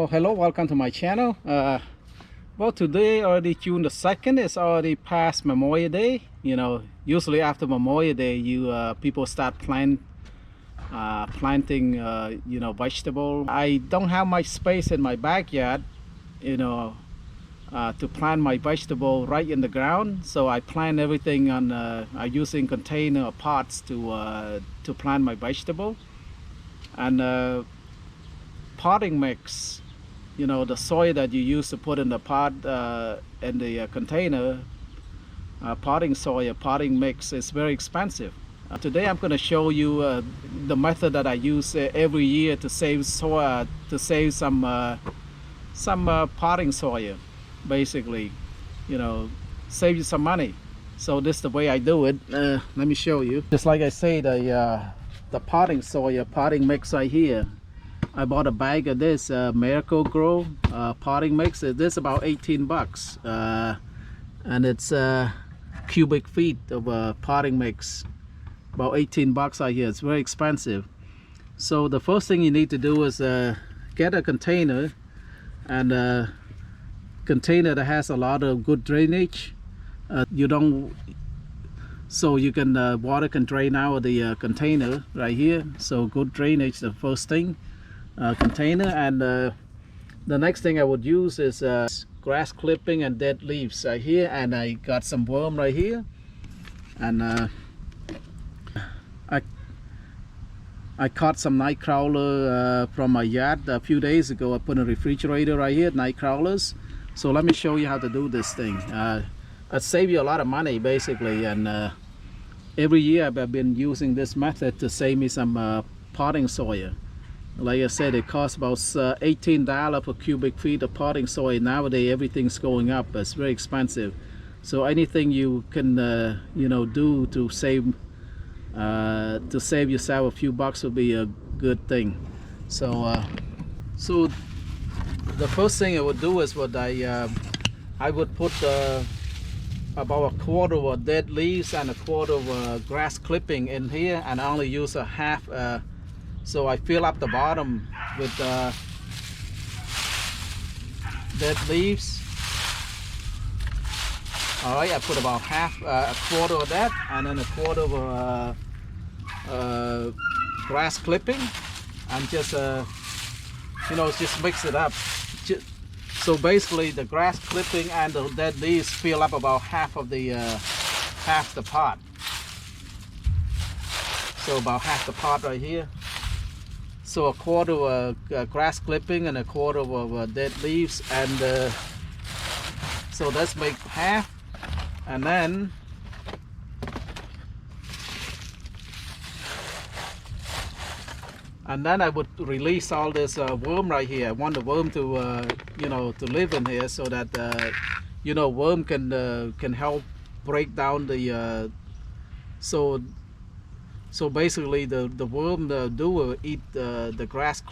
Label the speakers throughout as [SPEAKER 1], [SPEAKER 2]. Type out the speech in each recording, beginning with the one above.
[SPEAKER 1] Well, hello, welcome to my channel. Well, today already June the 2nd. It's already past Memorial Day. You know, usually after Memorial Day, people start planting vegetable. I don't have much space in my backyard, to plant my vegetable right in the ground. So I plant everything on using container or pots to plant my vegetable. And potting mix, the soil that you use to put in the pot in the container, potting soil, potting mix is very expensive. Today I'm going to show you the method that I use every year to save soil, to save some potting soil, basically, save you some money. So this is the way I do it. Let me show you. Just like I say, the potting soil, potting mix right here. I bought a bag of this Miracle-Gro potting mix. This is about 18 bucks, and it's cubic feet of potting mix. About 18 bucks out here. It's very expensive. So the first thing you need to do is get a container, and a container that has a lot of good drainage. So you can water can drain out of the container right here. So good drainage, the first thing. Container. And the next thing I would use is grass clipping and dead leaves right here, and I got some worm right here, and I caught some night crawler from my yard a few days ago. I put in a refrigerator right here, night crawlers. So let me show you how to do this thing. It save you a lot of money basically, and every year I've been using this method to save me some potting soil. Like I said, it costs about $18 per cubic feet of potting soil. Nowadays everything's going up. It's very expensive. So anything you can do to save yourself a few bucks would be a good thing. So the first thing I would do is I would put about a quarter of dead leaves and a quarter of grass clipping in here, and I only use a half. So I fill up the bottom with dead leaves. All right, I put about a quarter of that, and then a quarter of grass clipping, and just just mix it up. So basically, the grass clipping and the dead leaves fill up about half the pot. So about half the pot right here. So a quarter of grass clipping and a quarter of dead leaves, and so let's make half, and then I would release all this worm right here. I want the worm to to live in here, so that worm can help break down the So basically the worm will eat the grass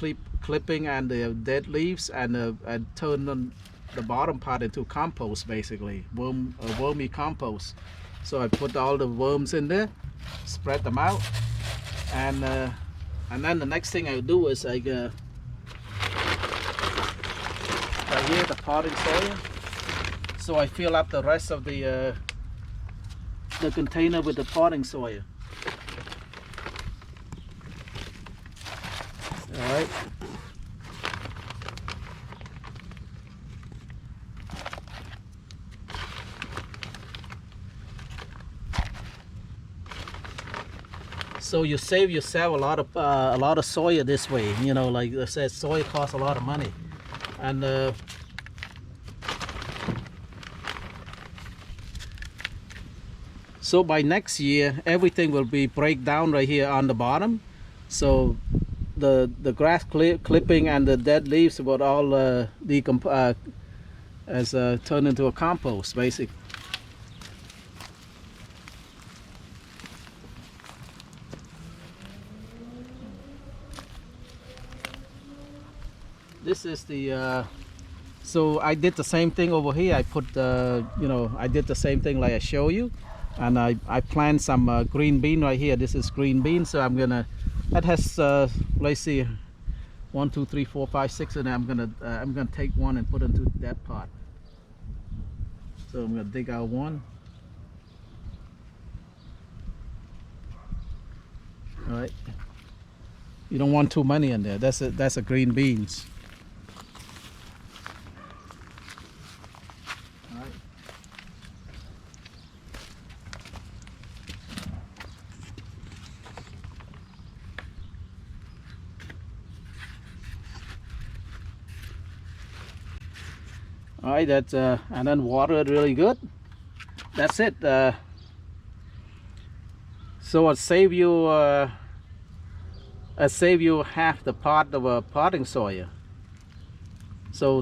[SPEAKER 1] clipping and the dead leaves, and turn on the bottom part into compost, basically wormy compost. So I put all the worms in there, spread them out, and then the next thing I do is right here the potting soil. So I fill up the rest of the container with the potting soil. All right. So you save yourself a lot of soil this way. Like I said, soil costs a lot of money, and so by next year everything will be break down right here on the bottom. So the grass clipping and the dead leaves will all turn into a compost, basically. This is the so I did the same thing over here. I put I did the same thing like I show you, and I plant some green bean right here. This is green bean, so I'm gonna, that has let's see, 1, 2, 3, 4, 5, 6, and I'm gonna take one and put into that pot. So I'm gonna dig out one. All right. You don't want too many in there. That's a green beans. All right. All right. That's and then water it really good. That's it. So I'll save you. I save you half the pot of potting soil. So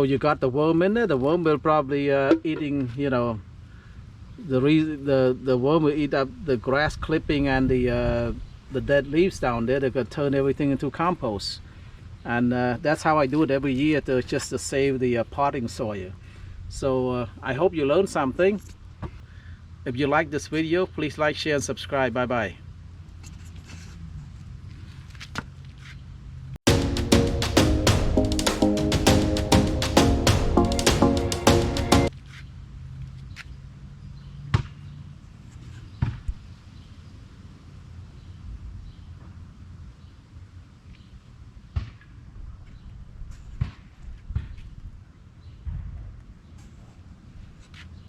[SPEAKER 1] you got the worm in there. The worm will probably eating, you know, the worm will eat up the grass clipping and the dead leaves down there. They're gonna turn everything into compost, and that's how I do it every year just to save the potting soil. So I hope you learned something. If you like this video, please like, share, and subscribe. Bye bye.